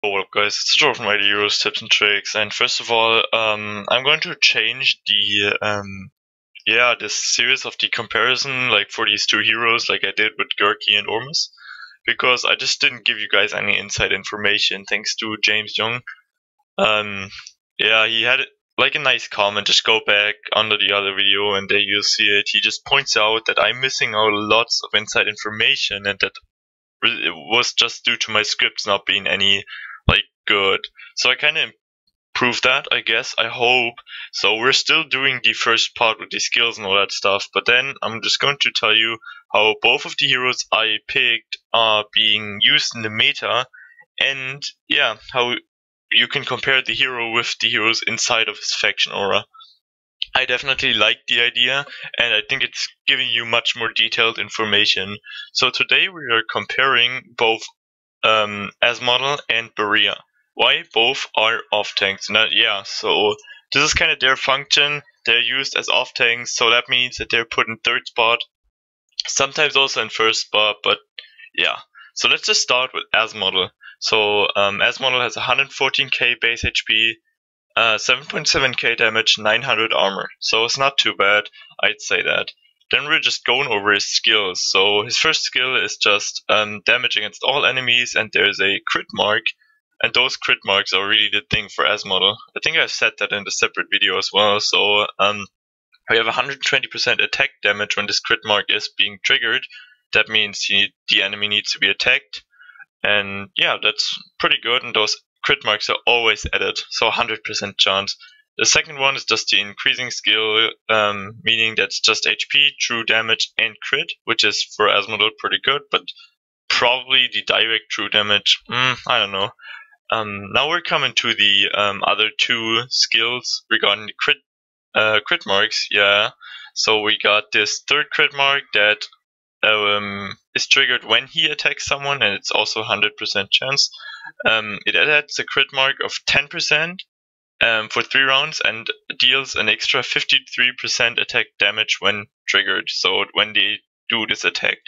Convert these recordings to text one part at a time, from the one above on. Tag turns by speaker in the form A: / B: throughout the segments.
A: What up guys, it's Joe from ID Heroes Tips and Tricks, and first of all, I'm going to change this series of the comparison, like for these two heroes, like I did with Gurki and Ormus, because I just didn't give you guys any inside information, thanks to James Young. He had like a nice comment, just go back under the other video and there you'll see it. He just points out that I'm missing out lots of inside information, and that it was just due to my scripts not being any like good. So I kind of improved that, I guess. I hope. So we're still doing the first part with the skills and all that stuff, but then I'm just going to tell you how both of the heroes I picked are being used in the meta, and yeah, how you can compare the hero with the heroes inside of his faction aura. I definitely like the idea, and I think it's giving you much more detailed information. So today we are comparing both Asmodel and Barea. Why both are off tanks? So this is kind of their function. They're used as off tanks, so that means that they're put in third spot, sometimes also in first spot, but yeah. So let's just start with Asmodel. So Asmodel has 114k base HP, 7.7k damage, 900 armor. So it's not too bad, I'd say that. Then we're just going over his skills. So his first skill is just damage against all enemies, and there's a crit mark. And those crit marks are really the thing for Asmodel. I think I've said that in the separate video as well. So we have 120% attack damage when this crit mark is being triggered. That means the enemy needs to be attacked. And yeah, that's pretty good, and those crit marks are always added, so 100% chance. The second one is just the increasing skill, meaning that's just HP, true damage, and crit, which is for Asmodel pretty good, but probably the direct true damage, I don't know. Now we're coming to the other two skills regarding the crit marks, yeah. So we got this third crit mark that is triggered when he attacks someone, and it's also 100% chance. It adds a crit mark of 10% for 3 rounds and deals an extra 53% attack damage when triggered, so when they do this attack.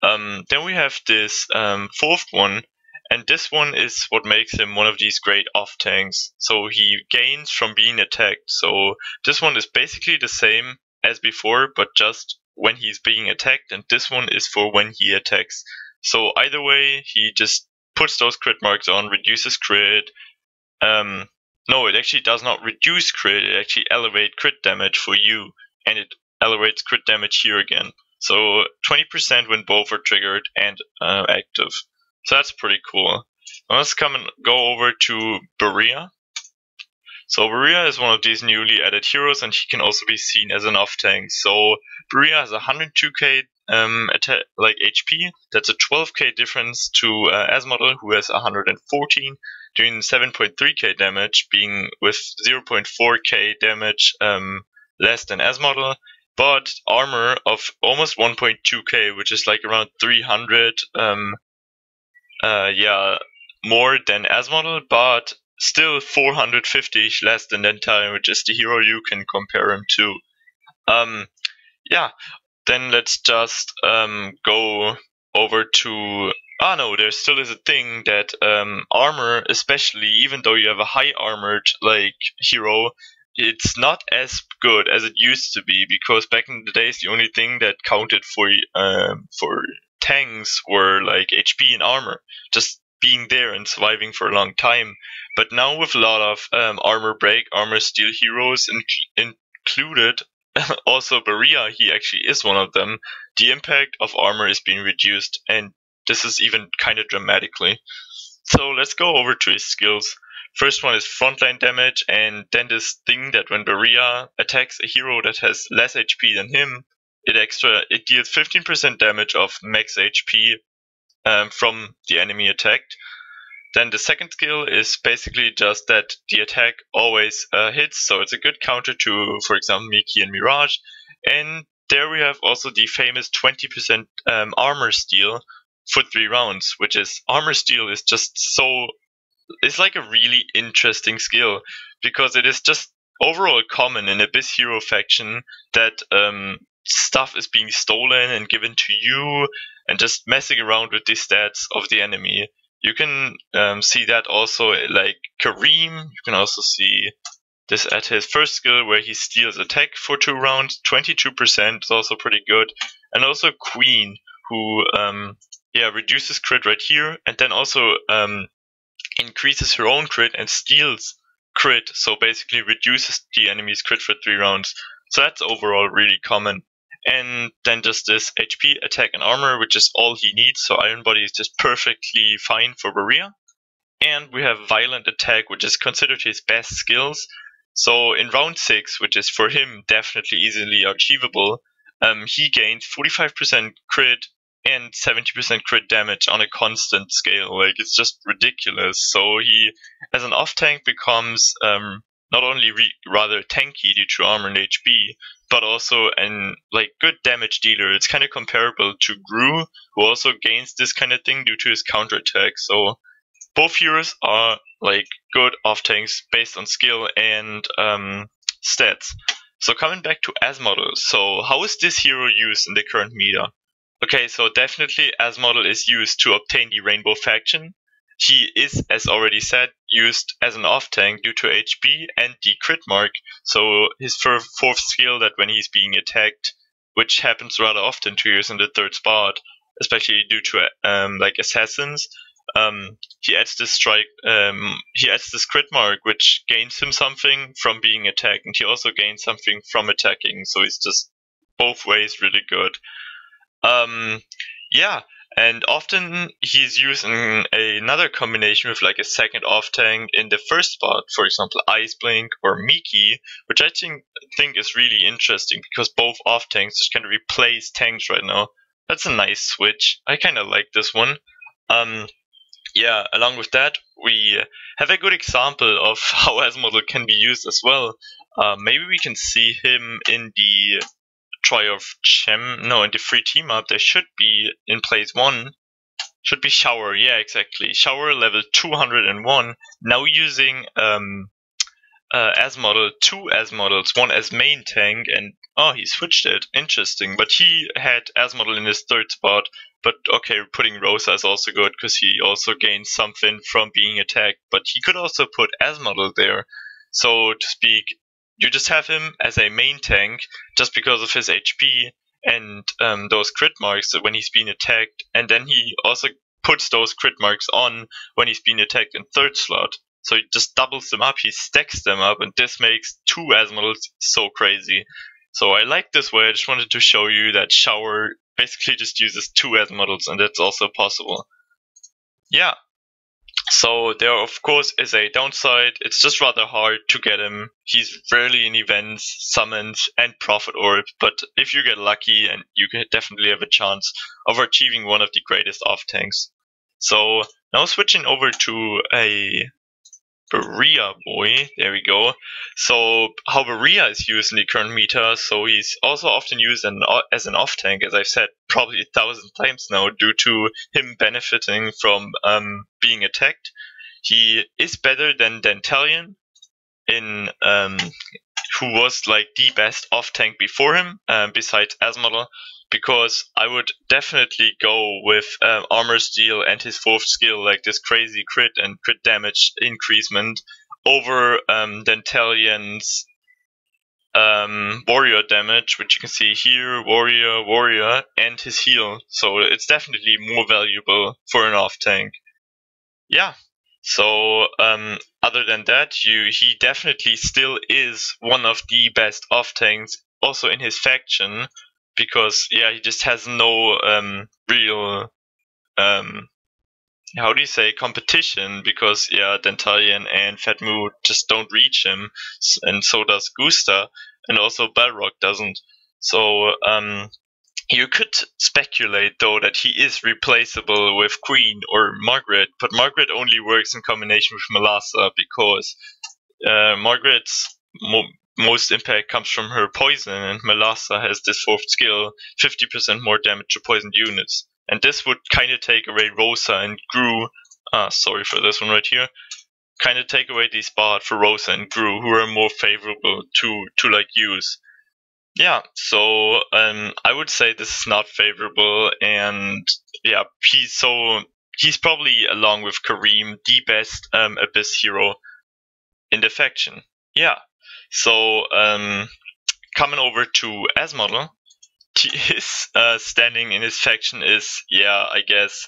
A: Then we have this fourth one, and this one is what makes him one of these great off tanks. So he gains from being attacked. So this one is basically the same as before, but just when he's being attacked, and this one is for when he attacks. So either way, he just puts those crit marks on, reduces crit. No, it actually does not reduce crit, it actually elevates crit damage for you, and it elevates crit damage here again. So 20% when both are triggered and active. So that's pretty cool. Now let's come and go over to Barea. So Barea is one of these newly added heroes, and he can also be seen as an off tank. So Barea has 102k HP. That's a 12k difference to Asmodel, who has 114, doing 7.3k damage, being with 0.4k damage less than Asmodel, but armor of almost 1.2k, which is like around 300 more than Asmodel, but still 450 less than Dentire, which is the hero you can compare him to. Then let's just go over to... no, there still is a thing that armor, especially, even though you have a high armored like hero, it's not as good as it used to be, because back in the days the only thing that counted for tanks were like HP and armor, just being there and surviving for a long time. But now with a lot of armor break, armor steal heroes included, also Barea, he actually is one of them, the impact of armor is being reduced, and this is even kind of dramatically. So let's go over to his skills. First one is frontline damage, and then this thing that when Barea attacks a hero that has less HP than him, it deals 15% damage of max HP from the enemy attacked. Then the second skill is basically just that the attack always hits, so it's a good counter to, for example, Miki and Mirage. And there we have also the famous 20% armor steal for 3 rounds, which is, armor steal is just so, it's like a really interesting skill, because it is just overall common in Abyss hero faction that stuff is being stolen and given to you, and just messing around with the stats of the enemy. You can see that also like Kareem. You can also see this at his first skill where he steals attack for 2 rounds, 22% is also pretty good. And also Queen, who reduces crit right here, and then also increases her own crit and steals crit, so basically reduces the enemy's crit for 3 rounds. So that's overall really common. And then just this HP, attack, and armor, which is all he needs, so Iron Body is just perfectly fine for Barea. And we have violent attack, which is considered his best skills. So in round 6, which is for him definitely easily achievable, he gained 45% crit and 70% crit damage on a constant scale. Like, it's just ridiculous. So he, as an off tank, becomes not only rather tanky due to armor and HP, but also an good damage dealer. It's kind of comparable to Gru, who also gains this kind of thing due to his counterattack. So both heroes are good off tanks based on skill and stats. So coming back to Asmodel, so how is this hero used in the current meta? Okay, so definitely Asmodel is used to obtain the Rainbow faction. He is, as already said, used as an off tank due to HP and the crit mark. So his fourth skill, that when he's being attacked, which happens rather often to use in the third spot, especially due to assassins. He adds this crit mark, which gains him something from being attacked, and he also gains something from attacking. So he's just both ways really good. And often he's used in another combination with a second off tank in the first spot, for example, Ice Blink or Miki, which I think is really interesting because both off tanks just kind of replace tanks right now. That's a nice switch. I kind of like this one. Along with that, we have a good example of how Asmodel can be used as well. Maybe we can see him in the in the free team up. There should be in place 1. Should be Shower, yeah, exactly. Shower level 201. Now using Asmodel, 2 Asmodels, one as main tank, and he switched it. Interesting. But he had Asmodel in his third spot. But okay, putting Rosa is also good because he also gains something from being attacked. But he could also put Asmodel there. So to speak, you just have him as a main tank just because of his HP and those crit marks when he's being attacked. And then he also puts those crit marks on when he's being attacked in third slot. So he just doubles them up, he stacks them up, and this makes 2 Asmodels so crazy. So I like this way. I just wanted to show you that Shower basically just uses 2 Asmodels, and that's also possible. Yeah. So there, of course, is a downside. It's just rather hard to get him. He's rarely in events, summons, and Prophet Orb. But if you get lucky, and you can definitely have a chance of achieving one of the greatest off tanks. So now switching over to a Barea boy, there we go. So how Barea is used in the current meta, so he's also often used as an off tank, as I've said probably 1,000 times now, due to him benefiting from being attacked. He is better than Dantalion, who was the best off tank before him, besides Asmodel, because I would definitely go with Armor Steal and his fourth skill, this crazy crit and crit damage increasement, over Dantalion's warrior damage, which you can see here, warrior, and his heal. So it's definitely more valuable for an off tank. Yeah. So other than that, he definitely still is one of the best off tanks, also in his faction, because he just has no real how do you say, competition, because Dantalion and Fatmu just don't reach him, and so does Gusta, and also Balrog doesn't. So you could speculate, though, that he is replaceable with Queen or Margaret, but Margaret only works in combination with Melassa, because Margaret's most impact comes from her poison, and Melassa has this fourth skill, 50% more damage to poisoned units. And this would kind of take away Rosa and Gru. Sorry for this one right here. Kind of take away the spot for Rosa and Gru, who are more favorable to use. Yeah, so I would say this is not favorable, and he's so he's probably, along with Kareem, the best Abyss hero in the faction. Yeah. So coming over to Asmodel, his standing in his faction is, yeah, I guess,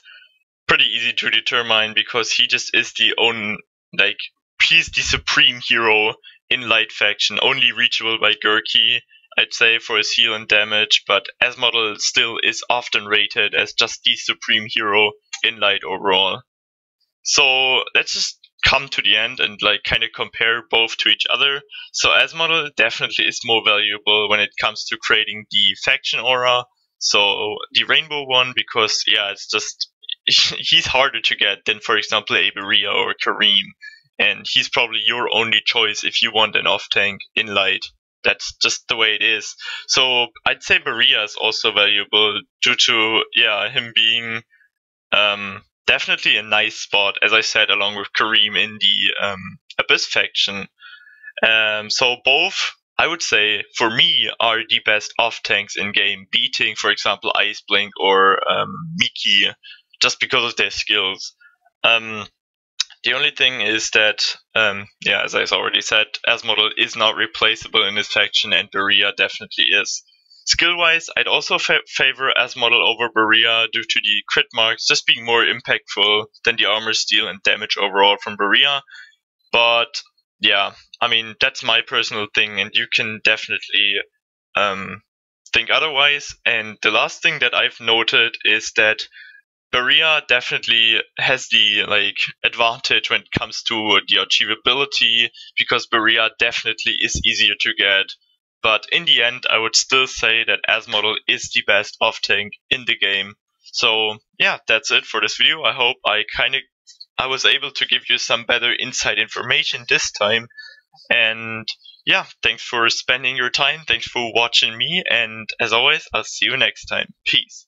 A: pretty easy to determine because he just is the own, like, he's the supreme hero in Light faction, only reachable by Gurki, I'd say, for his heal and damage, but Asmodel still is often rated as just the supreme hero in Light overall. So let's just come to the end and like kind of compare both to each other. So Asmodel definitely is more valuable when it comes to creating the faction aura. So the rainbow one, because yeah, it's just he's harder to get than, for example, a Barea or Kareem, and he's probably your only choice if you want an off tank in Light. That's just the way it is. So I'd say Barea is also valuable due to him being definitely a nice spot, as I said, along with Kareem in the Abyss faction. So both, I would say, for me, are the best off tanks in game, beating, for example, Ice Blink or Miki, just because of their skills. The only thing is that, as I already said, Asmodel is not replaceable in this faction, and Barea definitely is. Skill-wise, I'd also favor Asmodel over Barea due to the crit marks just being more impactful than the armor steal and damage overall from Barea. But yeah, I mean, that's my personal thing, and you can definitely think otherwise. And the last thing that I've noted is that Barea definitely has the advantage when it comes to the achievability, because Barea definitely is easier to get. But in the end, I would still say that Asmodel is the best off tank in the game. So yeah, that's it for this video. I hope I was able to give you some better inside information this time. And yeah, thanks for spending your time. Thanks for watching me. And as always, I'll see you next time. Peace.